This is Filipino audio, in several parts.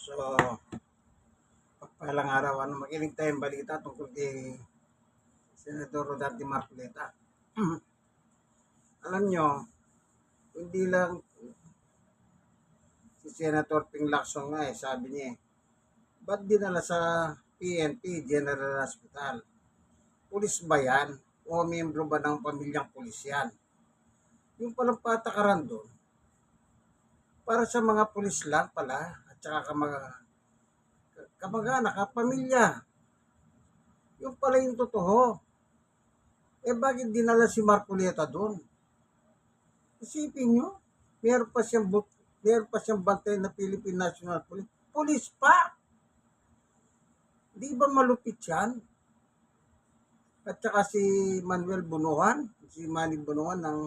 So, pagpalang araw, makinig tayong balita tungkol kay Senator Rodante Marcoleta. Alam nyo, hindi lang si Senator Ping Lacson nga sabi niya ba't dinala sa PNP General Hospital? Pulis ba yan? O miyembro ba ng pamilyang pulis yan? Yung palang patakaran doon, para sa mga pulis lang pala, at saka kamag-anak, pamilya. Yung pala yung totoo. Bakit dinala si Marcoleta doon? Isipin nyo, meron pa siyang bantay na Philippine National Police. Police pa! Di ba malupit yan? At saka si Manny Bunuan ng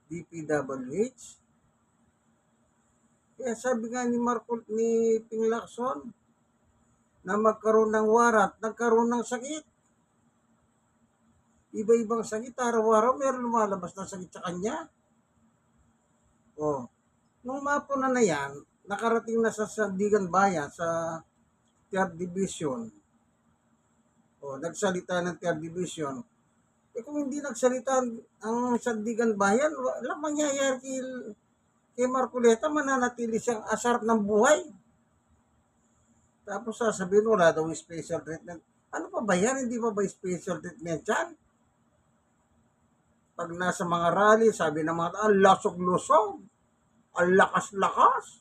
DPWH. Kaya sabi nga ni Ping Lacson na magkaroon ng warat, nagkaroon ng sakit. Iba-ibang sakit, araw-araw meron lumalabas na sakit sa kanya. Nung mapuna na yan, nakarating na sa Sandigan Bayan, sa 3rd Division. Nagsalita ng 3rd Division. Kung hindi nagsalita ang Sandigan Bayan, wala mangyayari kay Marcoleta, mananatili siyang asar ng buhay. Tapos sasabihin, wala daw special treatment. Ano pa ba yan? Hindi pa ba special treatment yan? Pag nasa mga rally, sabi ng mga ang lasog-lusog, ang lakas-lakas.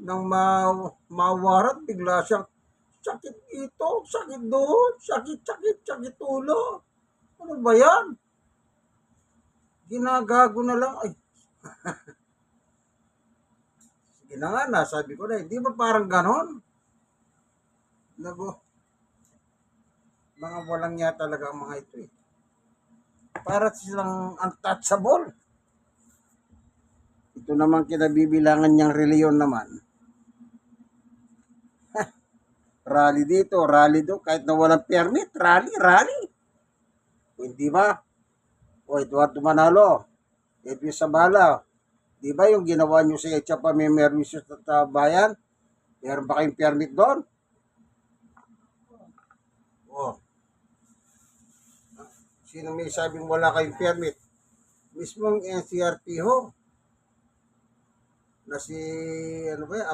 Nang mawarat, bigla siyang sakit ito, sakit doon, sakit ulo. Ano ba yan? Ginagago na lang. Ay. Sige na nga, nasabi ko na, hindi ba parang ganon? Mga walang niya talaga ang mga ito eh. Para silang untouchable. Ito naman kinabibilangan niyang reliyon naman. Rally dito, rally doon, kahit na walang permit, rally. Hindi ba? Eduardo Manalo, Edwin Sabala, di ba yung ginawa nyo sa Etcha pa may merwisyo sa bayan? Meron ba kayong permit doon? Sino may sabing wala kayong permit? Mismong NCRP ho, na si,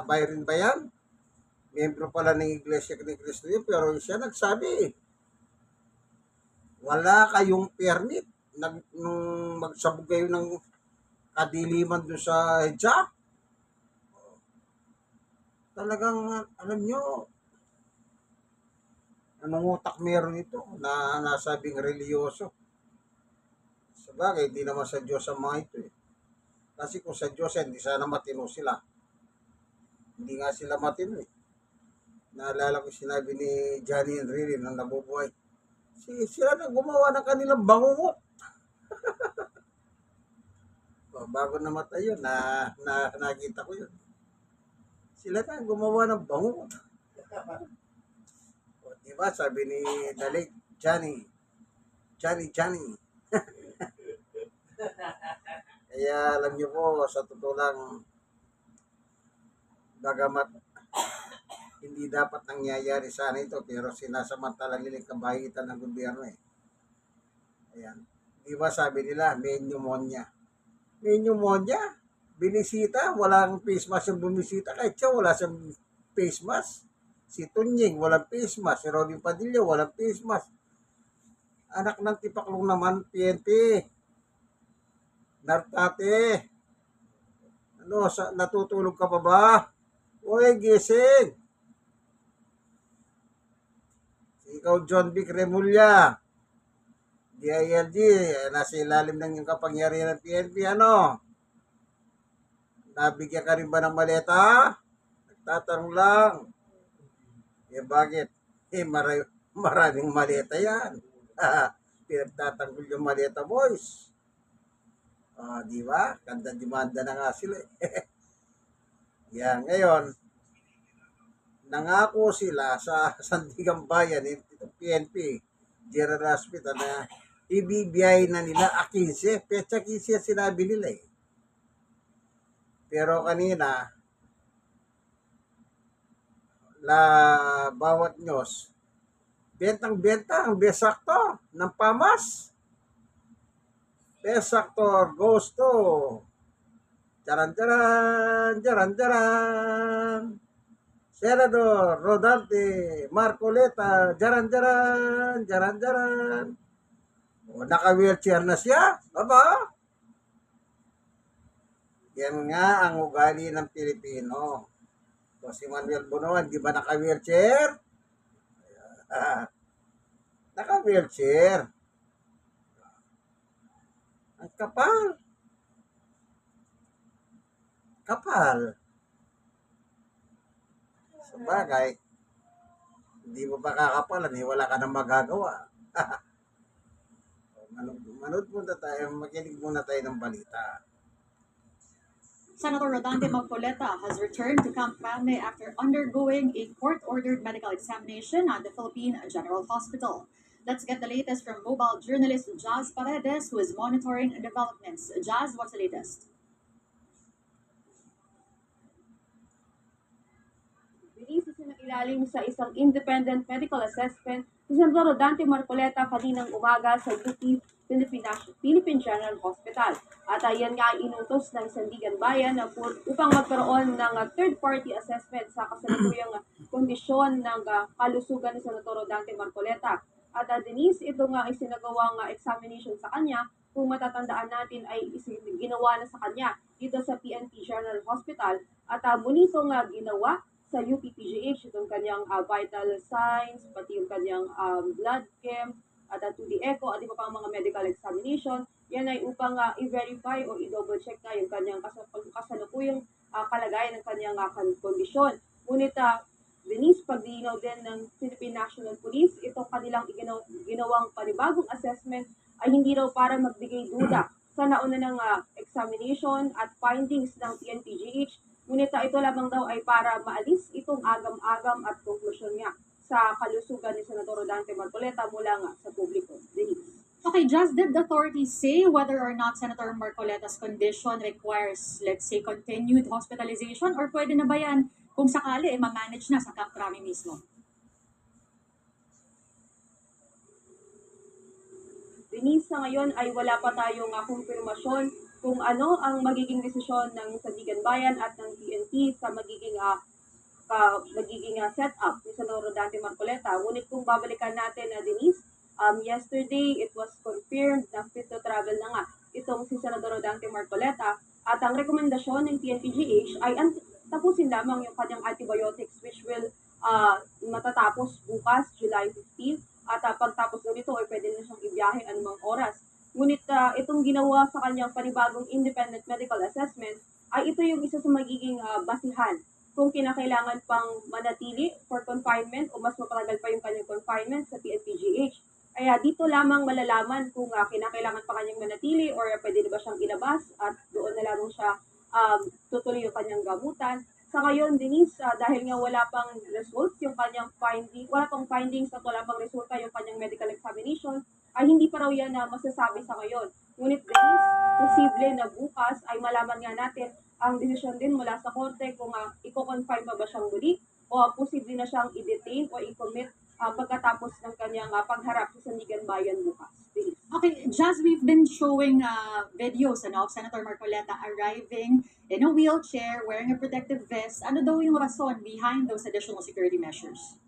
Byron ba yan? Miyembro pala ng Iglesia ni Cristo yun, pero siya nagsabi, wala kayong permit. Nung magsabog kayo ng kadiliman doon sa hijab, talagang, alam nyo, anong utak meron ito na nasabing reliyoso? Sabagay, hindi naman sa Diyos ang mga ito eh. Kasi kung sa Diyos, hindi sana matino sila. Hindi nga sila matino eh. Naalala ko sinabi ni Johnny Enrile nang nabubuhay. Sila na gumawa ng kanilang bangungot. Bago namatay yun, nakita ko yun. Sila na gumawa ng bangungot. Diba, sabi ni Dalig, Johnny. Kaya alam niyo po, sa totoo lang, bagamat hindi dapat nangyayari sana ito, pero sinasamantala nila yung kabahitan ng gobyerno eh. Ayan. Di ba sabi nila, may pneumonia. May pneumonia? Binisita, walang face mask yung bumisita. Kahit siya, wala siyang face mask. Si Tunying, walang face mask. Si Robin Padilla, walang face mask. Anak ng tipaklong naman, PNP. Nartate. Natutulog ka pa ba? Uy, gising. Ikaw, John Vic Remulla. DILG, nasa ilalim ng yung kapangyarihan ng PNP, ano? Nabigyan ka rin ba ng maleta? Nagtatanong lang. Bakit? Maraming maleta yan. Pinagtatanggol yung maleta, boys. Di ba? Ganda demanda na nga sila. Yan, ngayon, nangako sila sa Sandigan Bayan, ito PNP, General Hospital, na ibibiyay na nila 15. Petsa 15 sinabi nila eh. Pero kanina, bawat news, bentang-benta ang best actor ng PAMAS. Best actor goes to jaran-jaran, Senador Rodante Marcoleta, jaran-jaran. O, naka-wheelchair na siya. Aba, yan nga ang ugali ng Pilipino. So, si Manuel Bunuan, di ba naka-wheelchair? Ah, naka-wheelchair. Ang kapal. Kapal. Sabagay, hindi mo ba kakapalan eh, wala ka nang magagawa. Manood muna tayo, makinig muna tayo ng balita. Senator Rodante Marcoleta has returned to Camp Crame after undergoing a court-ordered medical examination at the Philippine General Hospital. Let's get the latest from mobile journalist Jazz Paredes, who is monitoring developments. Jazz, what's the latest? Binis isinailalim sa isang independent medical assessment si Senador Rodante Marcoleta kaninang umaga sa UP Philippine General Hospital. At ayan nga ay inutos ng Sandigan Bayan na upang magkaroon ng third-party assessment sa kasalukuyang kondisyon ng kalusugan ni Senador Rodante Marcoleta. At Denise, ito nga ay sinagawang examination sa kanya kung matatandaan natin ay ginawa na sa kanya dito sa PNP General Hospital at muli itong ginawa sa UPPGH itong kanyang vital signs, pati yung kanyang blood chem, at 2D echo, at iba pang mga medical examination. Yan ay upang i-verify o i-double check na yung kanyang kasalukuyang kalagayan ng kanyang kondisyon. Ngunit Denise, pagdinaw din ng Philippine National Police, itong kanilang ginawang panibagong assessment ay hindi raw para magbigay duda sa nauna ng examination at findings ng PNPGH. Ngunit ito lamang daw ay para maalis itong agam-agam at konklusyon niya sa kalusugan ni Senador Rodante Marcoleta mula nga sa publiko. Denise. Okay, Jazz, did the authorities say whether or not Senator Marcoleta's condition requires, let's say, continued hospitalization, or pwede na ba yan kung sakali ma-manage na sa Camp Crame mismo? Denise, sa ngayon ay wala pa tayong kumpirmasyon kung ano ang magiging desisyon ng Sandigan Bayan at ng PNP sa magiging setup ni Senador Rodante Marcoleta. Ngunit kung babalikan natin na Denise, yesterday it was confirmed na fit to travel na nga itong si Senador Rodante Marcoleta at ang rekomendasyon ng PNPGH ay tapusin lamang yung kanyang antibiotics which will matatapos bukas, July 15, at pagtapos daw nito ay pwede na siyang ibiyahe anumang oras. Ngunit itong ginawa sa kanyang panibagong independent medical assessment ay ito yung isa sa magiging basihan kung kinakailangan pang manatili for confinement o mas mapatagal pa yung kanyang confinement sa PNPGH. Kaya dito lamang malalaman kung kinakailangan pa kanyang manatili or pwede na ba siyang ilabas at doon na lamang siya tutuloy yung kanyang gamutan. Sa ngayon, Denise, dahil nga wala pang results yung kanyang wala pang findings at wala pang resulta yung kanyang medical examination, ay hindi pa raw yan na masasabi sa ngayon. Ngunit Denise, posible na bukas ay malaman nga natin ang desisyon din mula sa korte kung i-confine ba siyang muli o posible na siyang i-detain o i-commit pagkatapos ng kanyang pagharap sa Sandigan Bayan bukas. Denise. Okay, Jazz, we've been showing videos of Senator Marcoleta arriving in a wheelchair, wearing a protective vest. Ano daw yung rason behind those additional security measures?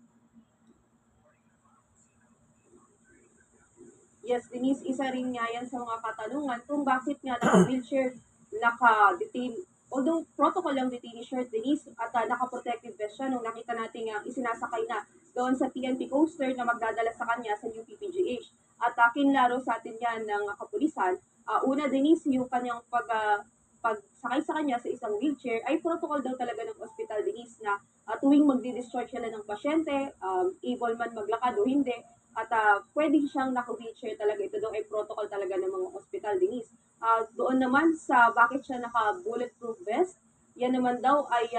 Yes, Denise, isa rin nga yan sa mga katanungan kung bakit nga naka-wheelchair, naka-detain, although protocol yung detainee shirt, Denise, at naka-protective vest siya nung nakita natin isinasakay na doon sa PNP coaster na magdadala sa kanya sa UPPGH. At kinlaro sa atin yan ng kapulisan. Una, Denise, yung kanyang pagsakay sa kanya sa isang wheelchair ay protocol daw talaga ng ospital, Denise, na tuwing magdi-discharge sila ng pasyente, able man maglakad o hindi, at pwede siyang naka-wheelchair talaga. Ito daw ay protocol talaga ng mga ospital, Denise. Doon naman sa bakit siya naka-bulletproof vest, yan naman daw ay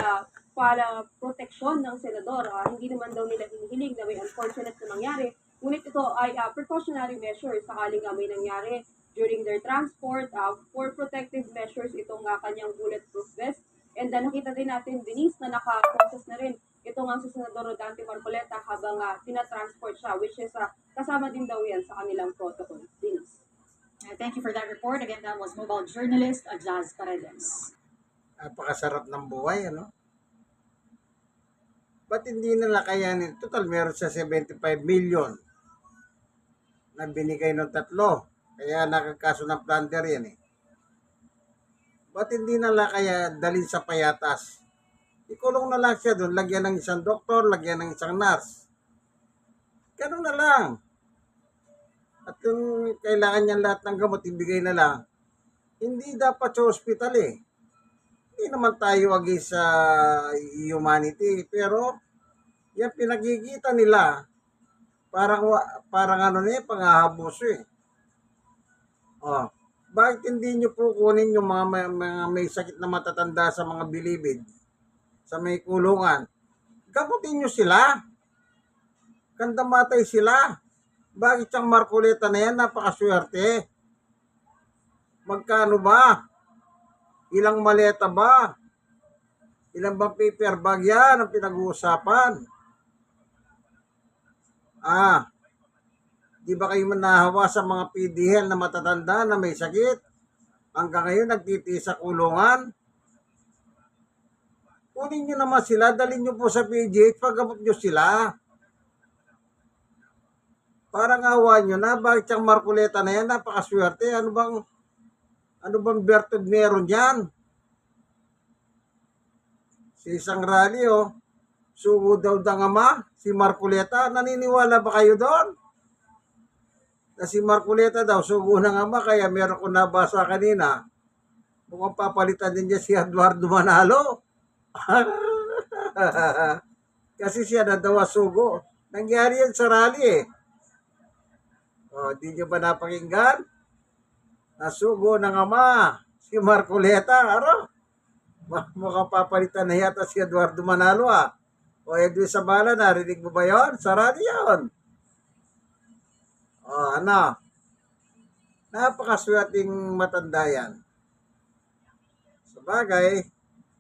para proteksyon ng senador. Hindi naman daw nila hinihiling na may unfortunate na mangyari. Ngunit ito ay precautionary measure sakaling may nangyari during their transport. For protective measures itong kanyang bulletproof vest. And nakita din natin, Denise, na naka-process na rin ito ito nga si Senador Dante Marcoleta habang tinatransport siya, which is kasama din daw yan sa kanilang protocol. Dinis. Thank you for that report. Again, that was mobile journalist Jazz Paredes. Napakasarap ng buhay, ano? Ba't hindi nila kayanin? Total, meron sa 75 million na binigay ng tatlo. Kaya nakakaso ng plunder yan eh. Ba't hindi nila kaya dalhin sa payatas? Ikulong na lang siya doon, lagyan ng isang doktor, lagyan ng isang nurse. Ganun na lang. At kung kailangan niya lahat ng gamot, ibigay na lang. Hindi dapat sa hospital eh. Hindi naman tayo against sa humanity, pero yan pinagkikita nila parang ano na panghahabuso eh. Oh, bakit hindi nyo po kunin yung mga may sakit na matatanda sa mga bilibid, sa may kulungan? Gamutin nyo sila. Kandamatay sila. Bakit siyang Marcoleta na yan? Napakaswerte. Magkano ba? Ilang maleta ba? Ilang bang paper bag yan ang pinag-uusapan? Di ba kayo manahawa sa mga PDL na matatanda na may sakit? Hanggang ngayon nagtitiis sa kulungan? Kunin nyo naman sila, dalhin nyo po sa PGH, paggamot nyo sila. Parang awa nyo na, bakit siyang Marcoleta na yan? Napakaswerte. Ano bang bertod meron yan? Si isang rally, sugo daw dangama, si Marcoleta. Naniniwala ba kayo doon? Na si Marcoleta daw, sugo ng ama, kaya meron ko nabasa kanina. Mukhang papalitan din niya si Eduardo Manalo. Kasi siya na daw sugo. Nangyari yan sa rally eh. Di nyo ba napakinggan? Nasugo ng ama, si Marcoleta. Mukhang papalitan na yata si Eduardo Manalo O Edwin Sabala, narinig mo ba yun? Sa rally yun. Napakaswerteng matanda yan. Sabagay,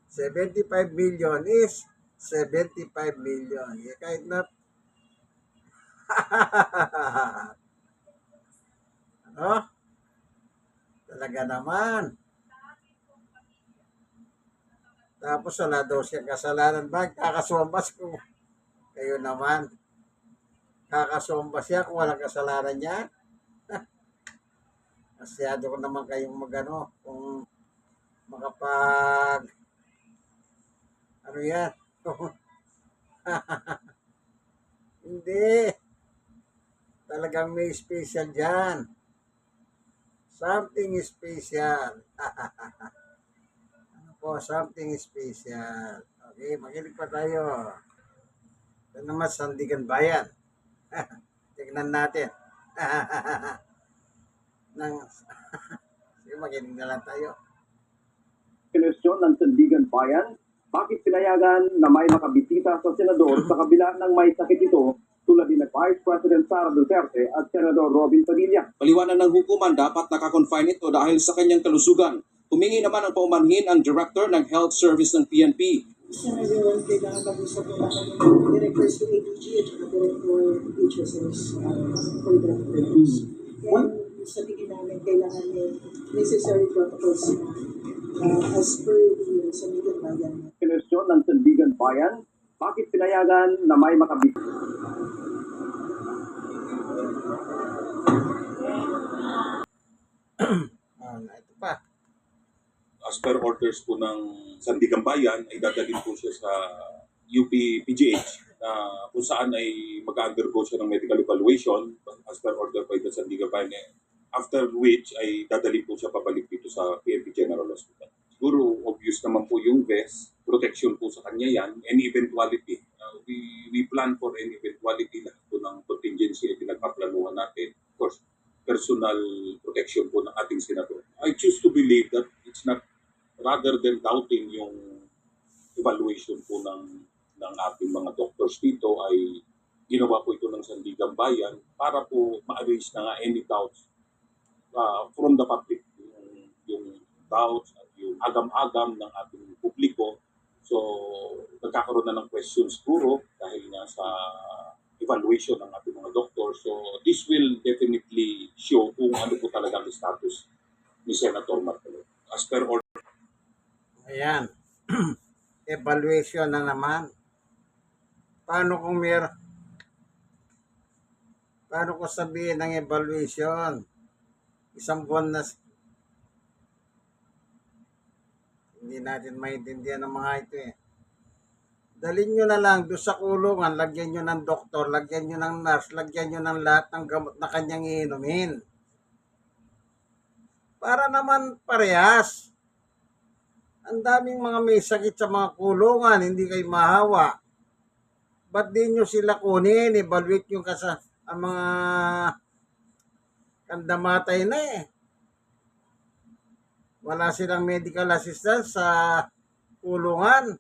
75 million is 75 million. Kahit na talaga naman. Tapos wala daw siya kasalanan. Bakit kakasombas kung kayo naman? Kakasombas siya kung walang kasalanan niya? Masyado ko naman kayong magano kung makapag ano yan? Hindi. Talagang may special dyan. Something special. Something special. Okay, makinig pa tayo. Ito naman, Sandigan Bayan. Tignan natin. Sige, makinig na lang tayo. Question ng Sandigan Bayan, bakit pinayagan na may makabisita sa senador sa kabila ng may sakit ito tulad ni Vice President Sara Duterte at Senador Robin Padilla? Paliwanag ng hukuman, dapat nakakonfine ito dahil sa kanyang kalusugan. Humingi naman ang paumanhin ang Director ng Health Service ng PNP. Senator, kailangan mag-usap po ng directors ng ADG at saka director HSS for that purpose. And sa tingin namin, kailangan yung necessary protocols as per the Sandigan Bayan. Question ng Sandigan Bayan, bakit pinayagan na may makabisita? Ito pa. As per orders po ng Sandigan Bayan, ay dadalhin po siya sa UP PGH na kung saan ay mag-undergo siya ng medical evaluation as per order by the Sandigan Bayan. After which ay dadalhin po siya pabalik dito sa PNP General Hospital. Siguro obvious naman po yung vest, protection po sa kanya yan, any eventuality. We plan for any eventuality lahat po ng contingency ay pinagpaplanuhan natin. Of course, personal protection po ng ating senador. I choose to believe that it's not, rather than doubting yung evaluation po ng ating mga doctors dito, ay ginawa po ito ng Sandigan Bayan para po ma-arrange na nga any doubts from the public. Yung doubts at yung agam-agam ng ating publiko So, nagkakaroon na ng questions siguro dahil nga sa evaluation ng ating mga doktor. So, this will definitely show kung ano po talaga ang status ni Senator Marcoleta. As per order, Ayan. Evaluation na naman. Paano kung paano ko sabihin ng evaluation? Isang buwan na hindi natin maintindihan ng mga ito eh. Dalhin nyo na lang doon sa kulungan, lagyan nyo ng doktor, lagyan nyo ng nurse, lagyan nyo ng lahat ng gamot na kanyang iinumin. Para naman parehas. Ang daming mga may sakit sa mga kulungan, hindi kayo mahawa. Ba't di nyo sila kunin? Evaluate nyo ang mga kandamatay na eh. Wala silang medical assistance sa kulungan.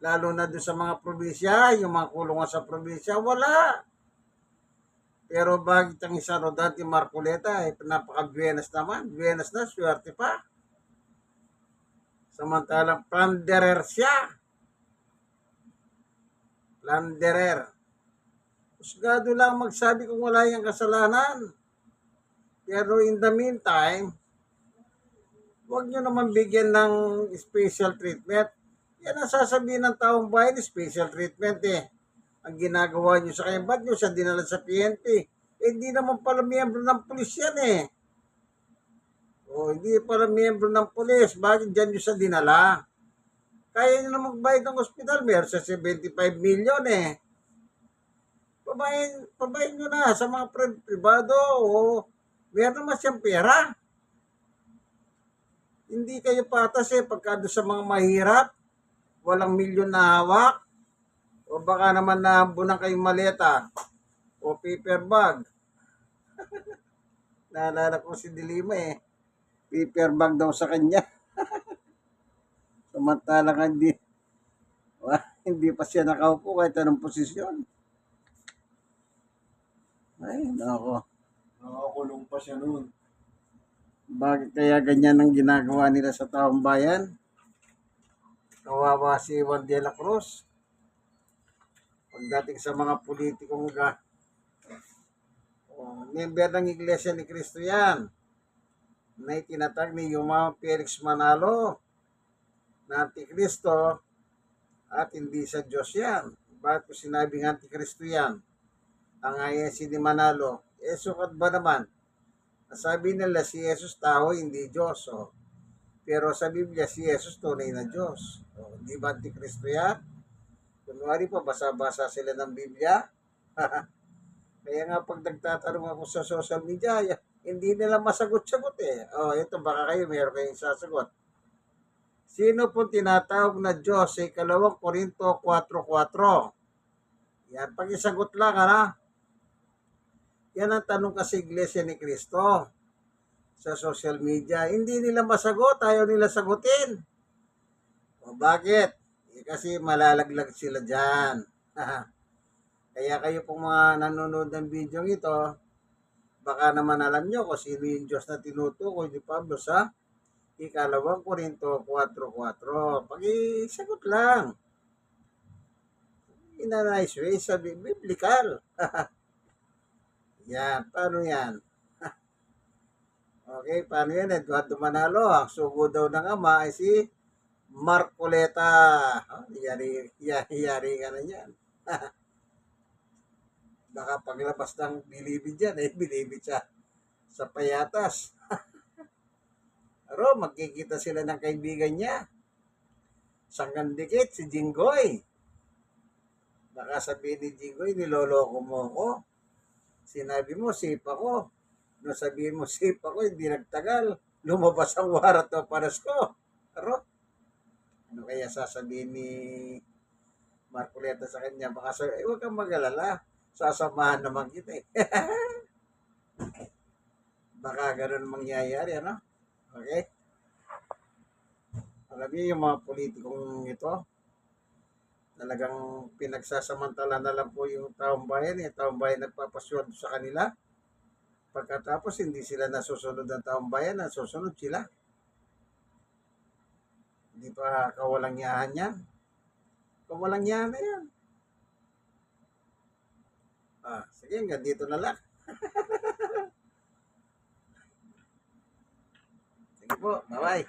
Lalo na doon sa mga probinsya, yung mga kulungan sa probinsya, wala. Pero bakit ang isa Rodante Marcoleta, napaka-Buenas naman. Buenas na, swerte pa. Samantalang plunderer siya. Plunderer. Husgado lang magsabi kung wala yung kasalanan. Pero in the meantime, huwag nyo naman bigyan ng special treatment. Yan ang sasabihin ng taong bayan, special treatment eh. Ang ginagawa nyo sa kanya, ba't nyo siya dinala sa PNP? Eh, hindi naman pala miyembro ng pulis yan eh. O, hindi pala miyembro ng pulis, bakit dyan nyo siya dinala? Kaya nyo na magbayad ng ospital, meron sa 75 million eh. Pabayin nyo na sa mga privado o meron naman siyang pera. Hindi kayo patas eh, pagka doon sa mga mahirap, walang milyon na hawak, o baka naman nahambunan kayong maleta, o paper bag. Naalala ko si Dilima eh, paper bag daw sa kanya. Samantalang hindi pa siya nakaupo kahit anong posisyon. Ay, nako. Nakakulong pa siya noon. Bakit kaya ganyan ang ginagawa nila sa taong bayan? Kawawa si Juan de la Cruz. Pagdating sa mga politikong member ng Iglesia ni Cristo yan, na itinatag ni Yumao Felix Manalo na Antikristo at hindi sa Diyos yan. Bakit ko sinabing Antikristo yan? Ang INC ni Manalo, sukat ba naman? Sabi nila si Jesus tao, hindi Diyos. Oh. Pero sa Biblia, si Jesus tunay na Diyos. Oh, di ba Antikristo yan? Kunwari pa, basa-basa sila ng Biblia. Kaya nga pag nagtatanong ako sa social media, hindi nila masagot-sagot eh. Oh, ito baka kayo, meron kayong sasagot. Sino po tinatawag na Diyos sa 2 Korinto 4:4? Yan, pag-isagot lang, Yan ang tanong kasi Iglesia ni Cristo sa social media. Hindi nila masagot, ayaw nila sagutin. O bakit? Kasi malalaglag sila dyan. Kaya kayo pong mga nanonood ng video ito, baka naman alam nyo kung sino yung Diyos na tinutukoy ni Pablo sa 2 Korinto 4:4. Pag-isagot lang. In a nice way, sabi, biblical. Yan, paano yan? Okay, paano yan? Eduardo Manalo, ang sugo daw ng ama ay si Marcoleta. Yari ka na yan. Baka paglabas ng bilibid yan, bilibid siya sa payatas. Pero magkikita sila ng kaibigan niya. Sanggandikit, si Jinggoy. Baka sabihin ni Jinggoy, niloloko mo ko. Sinabi mo, safe ako. Nung sabihin mo, safe ako, hindi nagtagal. Lumabas ang warat o paras ko. Pero, ano kaya sasabihin ni Marcoleta sa kanya? Baka sabihin, huwag kang mag-alala. Sasamahan naman kita eh. Baka ganun mangyayari, Okay? Alam niyo yung mga politikong ito, talagang pinagsasamantala na lang po yung taong bayan. Yung taong bayan nagpapasword sa kanila. Pagkatapos hindi sila nasusunod ng taong bayan, nasusunod sila. Hindi pa kawalang yahan yan. Kawalang yahan na yan. Sige, hanggang dito na lang. Sige po, bye-bye.